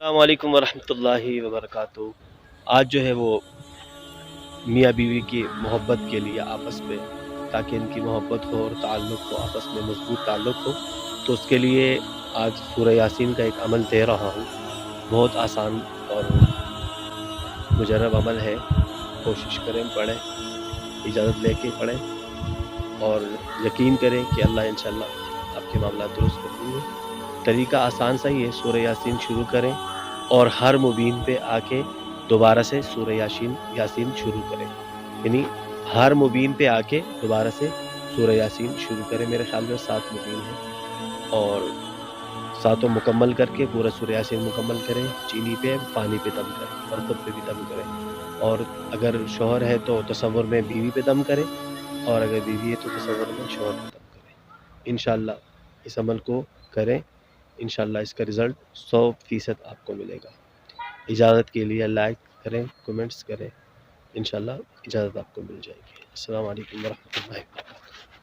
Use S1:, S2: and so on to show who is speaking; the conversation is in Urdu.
S1: السلام علیکم ورحمۃ اللہ وبرکاتہ۔ آج جو ہے وہ میاں بیوی کی محبت کے لیے آپس میں، تاکہ ان کی محبت ہو اور تعلق ہو، آپس میں مضبوط تعلق ہو، تو اس کے لیے آج سورہ یاسین کا ایک عمل دے رہا ہوں۔ بہت آسان اور مجرب عمل ہے، کوشش کریں، پڑھیں، اجازت لے کے پڑھیں اور یقین کریں کہ اللہ انشاءاللہ آپ کے معاملات درست کر دیں گے۔ طریقہ آسان سا ہی ہے، سورہ یاسین شروع کریں اور ہر مبین پہ آ کے دوبارہ سے سورہ یاسین شروع کریں، یعنی ہر مبین پہ آ کے دوبارہ سے سورہ یاسین شروع کریں۔ میرے خیال میں 7 مبین ہیں اور ساتوں مکمل کر کے پورا سورہ یاسین مکمل کریں۔ چینی پہ، پانی پہ دم کریں، برتن پہ بھی دم کریں، اور اگر شوہر ہے تو تصور میں بیوی پہ دم کریں، اور اگر بیوی ہے تو تصور میں شوہر پہ دم کریں۔ انشاءاللہ اس عمل کو کریں، انشاءاللہ اس کا رزلٹ 100% آپ کو ملے گا۔ اجازت کے لیے لائک کریں، کومنٹس کریں، انشاءاللہ اجازت آپ کو مل جائے گی۔ السلام علیکم ورحمۃ اللہ وبرکاتہ۔